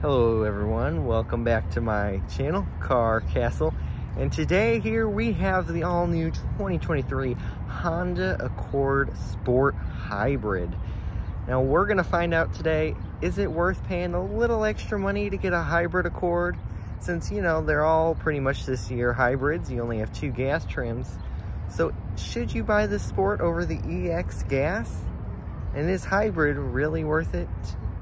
Hello everyone, welcome back to my channel, Car Castle. And today here we have the all-new 2023 Honda Accord Sport Hybrid. Now we're gonna find out today, is it worth paying a little extra money to get a hybrid Accord? Since, you know, they're all pretty much this year hybrids, you only have 2 gas trims. So should you buy the Sport over the EX gas? And is hybrid really worth it?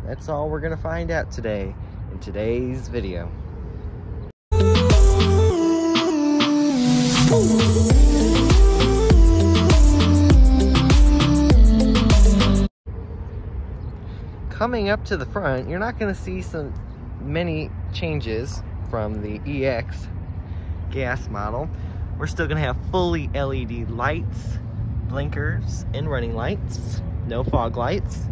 That's all we're gonna find out today in today's video. Coming up to the front, you're not gonna see many changes from the EX gas model. We're still gonna have fully LED lights, blinkers, and running lights. No fog lights.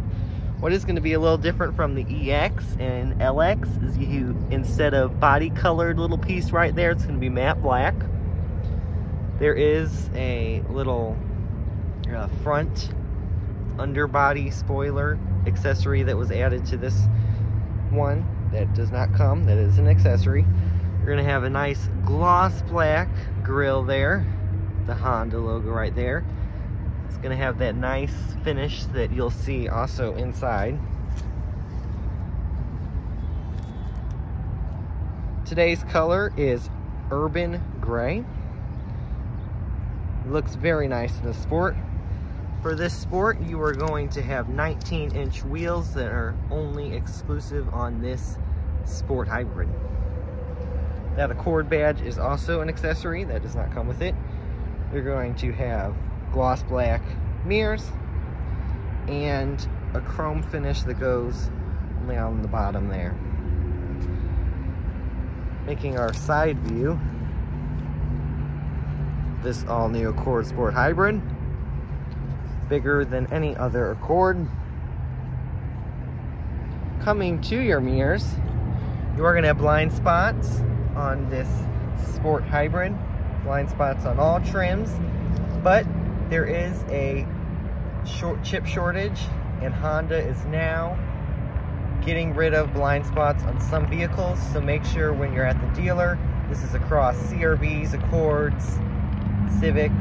What is going to be a little different from the EX and LX is you, instead of body colored little piece right there, it's going to be matte black. There is a little front underbody spoiler accessory that was added to this one that does not come, that is an accessory. You're going to have a nice gloss black grille there, the Honda logo right there. It's going to have that nice finish that you'll see also inside. Today's color is Urban Gray. It looks very nice in the Sport. For this Sport, you are going to have 19-inch wheels that are only exclusive on this Sport Hybrid. That Accord badge is also an accessory that does not come with it. You're going to have gloss black mirrors and a chrome finish that goes down the bottom there, making our side view this all-new Accord Sport Hybrid bigger than any other Accord. Coming to your mirrors, you are going to have blind spots on this Sport Hybrid, blind spots on all trims, but there is a chip shortage, and Honda is now getting rid of blind spots on some vehicles. So make sure when you're at the dealer, this is across CRVs, Accords, Civics,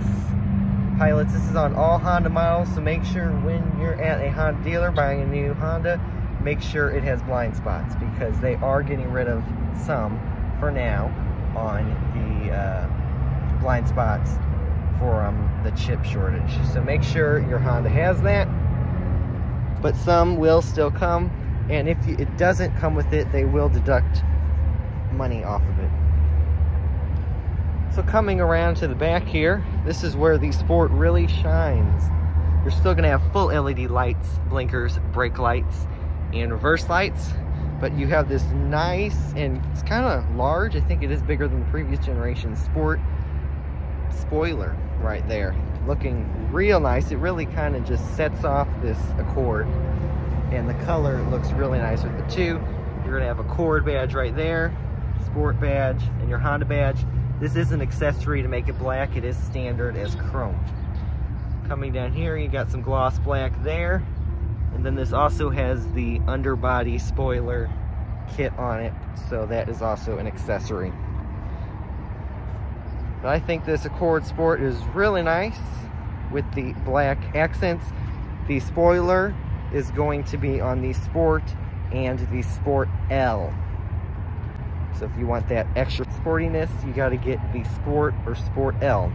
Pilots. This is on all Honda models. So make sure when you're at a Honda dealer buying a new Honda, make sure it has blind spots, because they are getting rid of some for now on the blind spots for the chip shortage. So make sure your Honda has that, but some will still come, and if it doesn't come with it, they will deduct money off of it. So coming around to the back here, this is where the Sport really shines. You're still going to have full LED lights, blinkers, brake lights, and reverse lights, but you have this nice, and it's kind of large, I think it is bigger than the previous generation Sport spoiler right there, looking real nice. It really kind of just sets off this Accord, and the color looks really nice with the two. You're gonna have Accord badge right there, Sport badge, and your Honda badge. This is an accessory to make it black. It is standard as chrome. Coming down here, you got some gloss black there, and then this also has the underbody spoiler kit on it, so that is also an accessory. But I think this Accord Sport is really nice with the black accents. The spoiler is going to be on the Sport and the Sport L. So if you want that extra sportiness, you got to get the Sport or Sport L.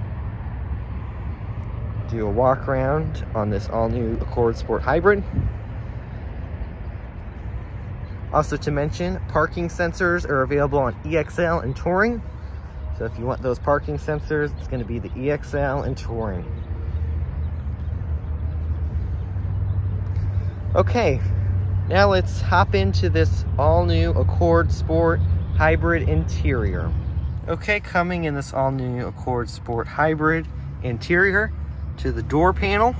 Do a walk around on this all-new Accord Sport Hybrid. Also to mention, parking sensors are available on EXL and Touring. So if you want those parking sensors, it's going to be the EXL and Touring. Okay, now let's hop into this all-new Accord Sport Hybrid interior. Okay, coming in this all-new Accord Sport Hybrid interior, to the door panel,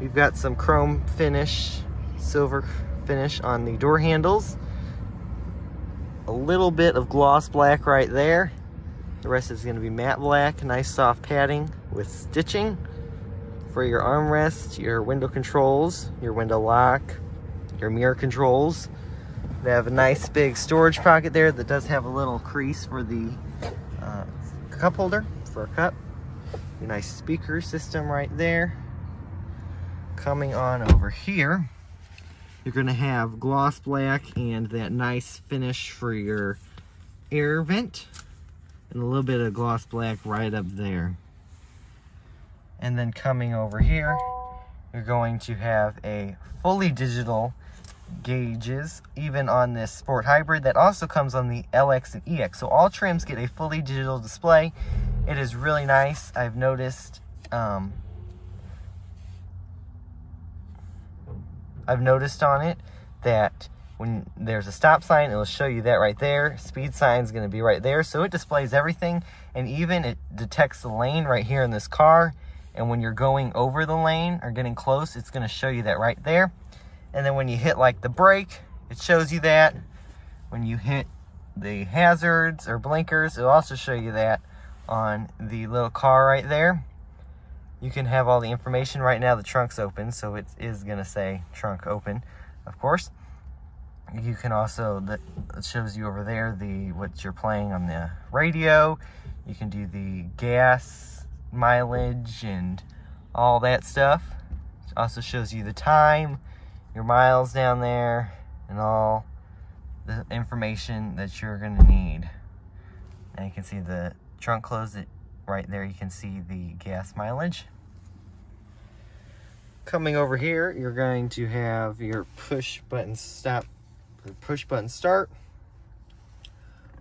we've got some chrome finish, silver finish on the door handles. A little bit of gloss black right there. The rest is going to be matte black, nice soft padding with stitching for your armrest, your window controls, your window lock, your mirror controls. They have a nice big storage pocket there that does have a little crease for the cup holder for a cup. A nice speaker system right there. Coming on over here, you're gonna have gloss black and that nice finish for your air vent, and a little bit of gloss black right up there. And then coming over here, you're going to have a fully digital gauges, even on this Sport Hybrid that also comes on the LX and EX. So all trims get a fully digital display. It is really nice. I've noticed on it that when there's a stop sign, it will show you that right there. Speed sign is going to be right there. So it displays everything, and even it detects the lane right here in this car. And when you're going over the lane or getting close, it's going to show you that right there. And then when you hit like the brake, it shows you that. When you hit the hazards or blinkers, it'll also show you that on the little car right there. You can have all the information. Right now the trunk's open, so it is gonna say trunk open, of course. You can also, it shows you over there what you're playing on the radio. You can do the gas mileage and all that stuff. It also shows you the time, your miles down there, and all the information that you're gonna need. And you can see the trunk closed it right there. You can see the gas mileage. Coming over here, you're going to have your push button stop, or push button start.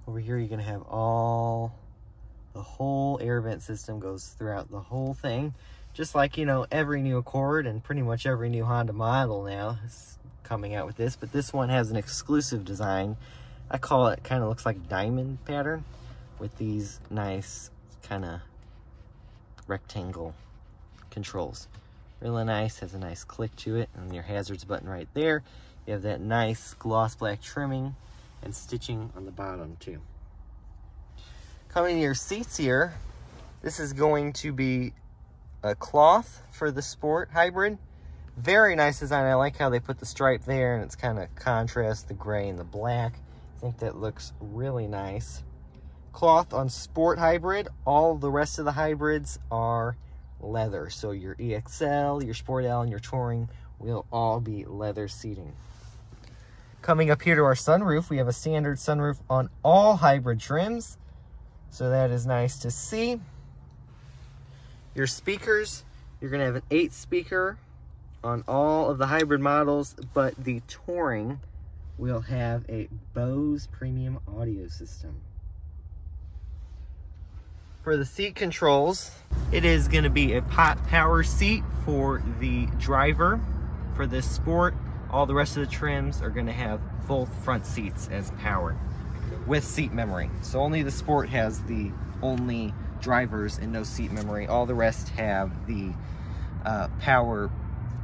Over here, you're gonna have the whole air vent system goes throughout the whole thing. Just like, you know, every new Accord and pretty much every new Honda model now is coming out with this, but this one has an exclusive design. I call it, kind of looks like diamond pattern with these nice kind of rectangle controls. Really nice, has a nice click to it, and your hazards button right there. You have that nice gloss black trimming and stitching on the bottom too. Coming to your seats here, this is going to be a cloth for the Sport Hybrid. Very nice design. I like how they put the stripe there, and it's kind of contrast the gray and the black. I think that looks really nice. Cloth on Sport Hybrid. All the rest of the hybrids are leather. So your EXL, your Sport L, and your Touring will all be leather seating. Coming up here to our sunroof, we have a standard sunroof on all hybrid trims. So that is nice to see. Your speakers, you're going to have an 8-speaker on all of the hybrid models, but the Touring will have a Bose premium audio system. For the seat controls, it is going to be a power seat for the driver. For this Sport, all the rest of the trims are going to have both front seats as power with seat memory. So only the Sport has the only drivers and no seat memory. All the rest have the power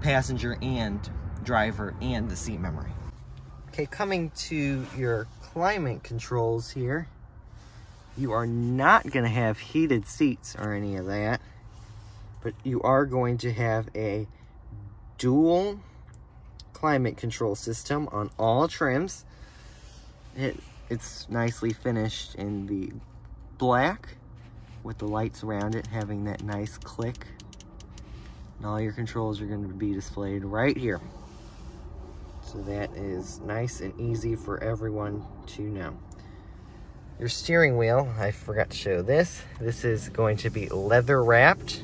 passenger and driver and the seat memory. Okay, coming to your climate controls here, you are not going to have heated seats or any of that, but you are going to have a dual climate control system on all trims. It's nicely finished in the black with the lights around it having that nice click. And all your controls are going to be displayed right here. So that is nice and easy for everyone to know. Your steering wheel, I forgot to show this. This is going to be leather wrapped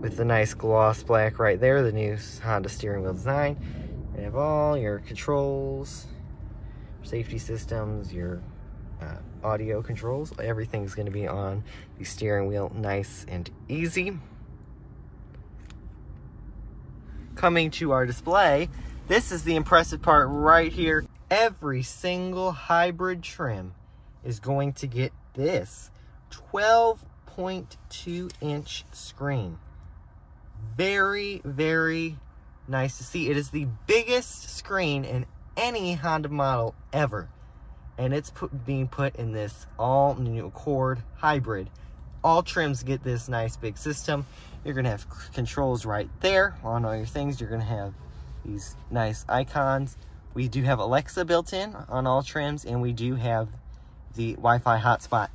with the nice gloss black right there, the new Honda steering wheel design. You have all your controls, safety systems, your audio controls. Everything's going to be on the steering wheel, nice and easy. Coming to our display, this is the impressive part right here. Every single hybrid trim is going to get this 12.2 inch screen. Very, very nice to see. It is the biggest screen in any Honda model ever. And it's being put in this all new Accord Hybrid. All trims get this nice big system. You're gonna have controls right there on all your things. You're gonna have these nice icons We do have Alexa built in on all trims, and we do have the Wi-Fi hotspot.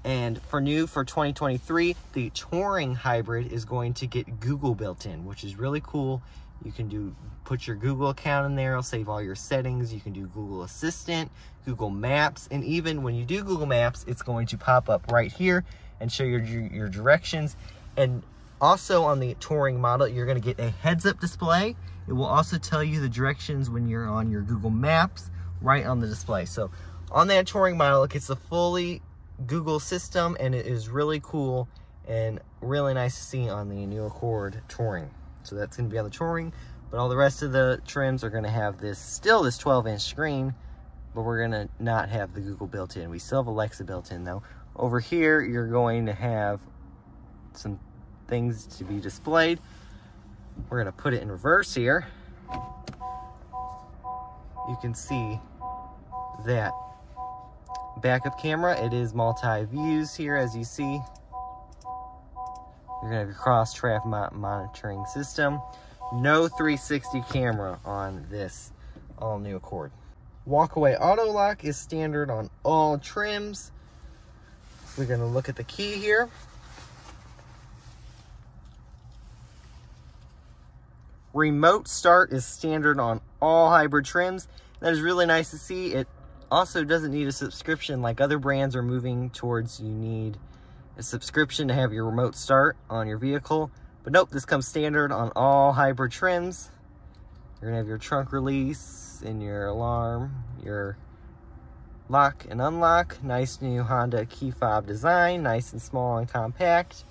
And for 2023, the Touring Hybrid is going to get Google built in, which is really cool. You can put your Google account in there. It'll save all your settings. You can do Google Assistant, Google Maps, and even when you do Google Maps, it's going to pop up right here and show your directions. And also on the Touring model, you're going to get a heads-up display. It will also tell you the directions when you're on your Google Maps right on the display. So on that Touring model, it gets a fully Google system, and it is really cool and really nice to see on the new Accord Touring. So that's going to be on the Touring, but all the rest of the trims are going to have this 12-inch screen, but we're going to not have the Google built in. We still have Alexa built in though. Over here, you're going to have some things to be displayed. We're going to put it in reverse here. You can see that backup camera. It is multi-views here, as you see. You're gonna have your cross-traffic monitoring system. No 360 camera on this all-new Accord. Walkaway auto lock is standard on all trims. We're gonna look at the key here. Remote start is standard on all hybrid trims. That is really nice to see. It also doesn't need a subscription like other brands are moving towards. You need a subscription to have your remote start on your vehicle. But nope, this comes standard on all hybrid trims. You're gonna have your trunk release and your alarm, your lock and unlock. Nice new Honda key fob design, nice and small and compact.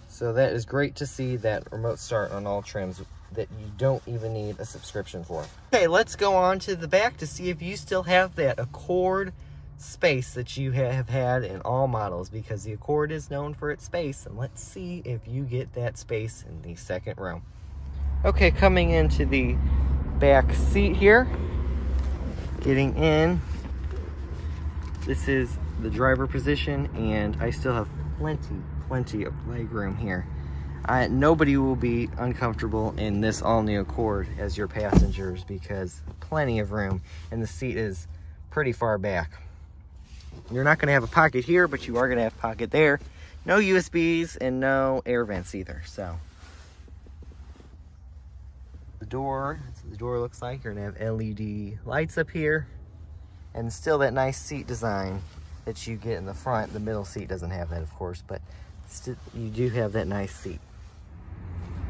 So that is great to see, that remote start on all trims that you don't even need a subscription for. Okay, let's go on to the back to see if you still have that Accord space that you have had in all models, because the Accord is known for its space, and let's see if you get that space in the second row. Okay, coming into the back seat here, getting in, this is the driver position, and I still have plenty of leg room here. Nobody will be uncomfortable in this all-new Accord as your passengers, because plenty of room, and the seat is pretty far back. You're not going to have a pocket here, but you are going to have a pocket there. No USBs and no air vents either. So the door looks like you're going to have LED lights up here, and still that nice seat design that you get in the front. The middle seat doesn't have that, of course, but still, you do have that nice seat.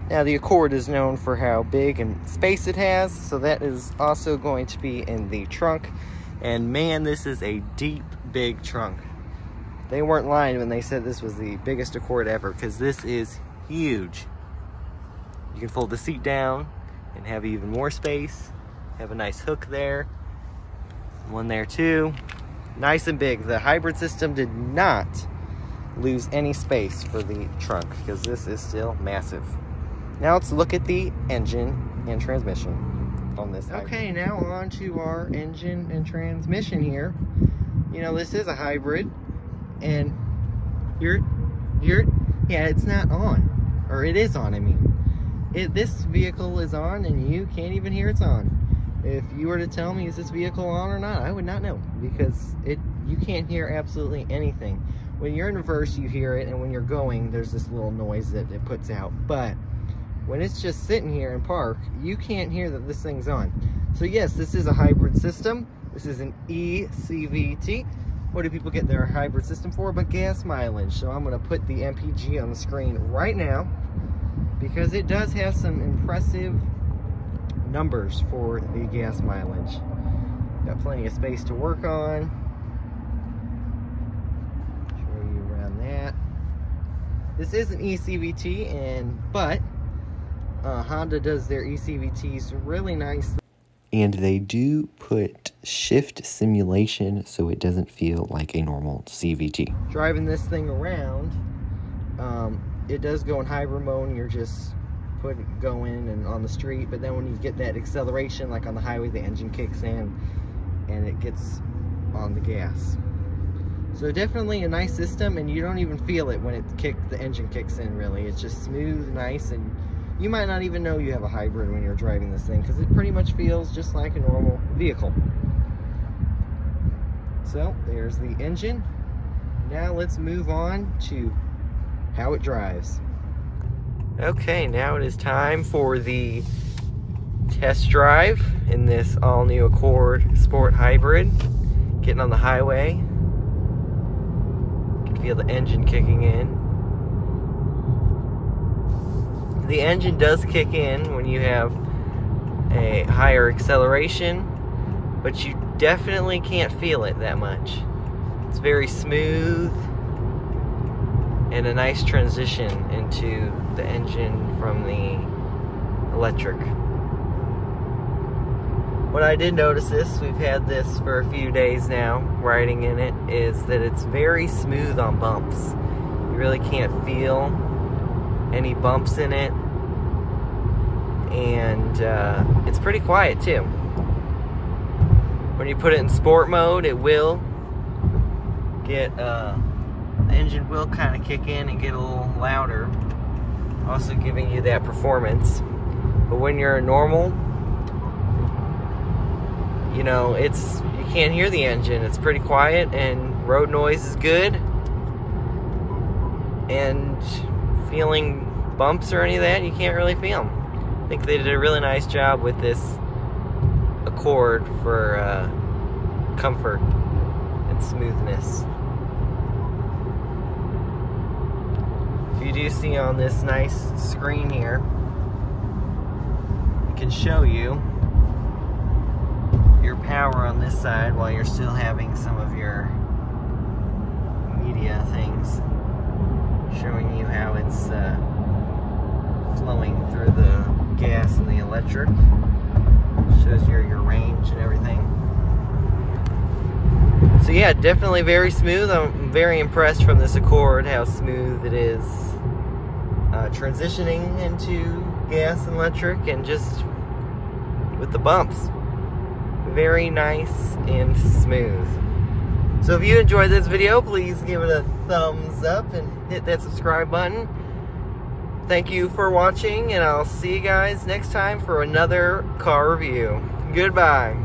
Now the Accord is known for how big and space it has, so that is also going to be in the trunk. And man, this is a deep, big trunk. They weren't lying when they said this was the biggest Accord ever, because this is huge. You can fold the seat down and have even more space. Have a nice hook there. One there too. Nice and big. The hybrid system did not lose any space for the trunk, because this is still massive. Now let's look at the engine and transmission on this hybrid. Okay, now on to our engine and transmission here. You know, this is a hybrid, and yeah, it's not on, or it is on, I mean. This vehicle is on, and you can't even hear it's on. If you were to tell me, is this vehicle on or not, I would not know, because you can't hear absolutely anything. When you're in reverse, you hear it, and when you're going, there's this little noise that it puts out. But when it's just sitting here in park, you can't hear that this thing's on. So yes, this is a hybrid system. This is an eCVT. What do people get their hybrid system for? But gas mileage. So I'm going to put the MPG on the screen right now, because it does have some impressive numbers for the gas mileage. Got plenty of space to work on. Show you around that. This is an eCVT, but Honda does their eCVTs really nicely. And they do put shift simulation so it doesn't feel like a normal CVT. Driving this thing around, it does go in hybrid mode, and you're just going and on the street, but then when you get that acceleration, like on the highway, the engine kicks in and it gets on the gas. So definitely a nice system, and you don't even feel it when the engine kicks in, really. It's just smooth, nice, and you might not even know you have a hybrid when you're driving this thing, because it pretty much feels just like a normal vehicle. So there's the engine. Now let's move on to how it drives. Okay, now it is time for the test drive in this all-new Accord Sport Hybrid. Getting on the highway. You can feel the engine kicking in. The engine does kick in when you have a higher acceleration, but you definitely can't feel it that much. It's very smooth and a nice transition into the engine from the electric. What I did notice we've had this for a few days now, riding in it, is that it's very smooth on bumps. You really can't feel any bumps in it, and it's pretty quiet too. When you put it in sport mode, it will get, the engine will kind of kick in and get a little louder, also giving you that performance. But when you're normal, you know, you can't hear the engine. It's pretty quiet, and road noise is good. And feeling bumps or any of that, you can't really feel them. I think they did a really nice job with this Accord for comfort and smoothness. You do see on this nice screen here, it can show you your power on this side while you're still having some of your media things, showing you how it's flowing through the gas and the electric. Shows your range and everything. So yeah, definitely very smooth. I'm very impressed from this Accord how smooth it is transitioning into gas and electric, and just with the bumps, very nice and smooth. So if you enjoyed this video, please give it a thumbs up and hit that subscribe button. Thank you for watching, and I'll see you guys next time for another car review. Goodbye.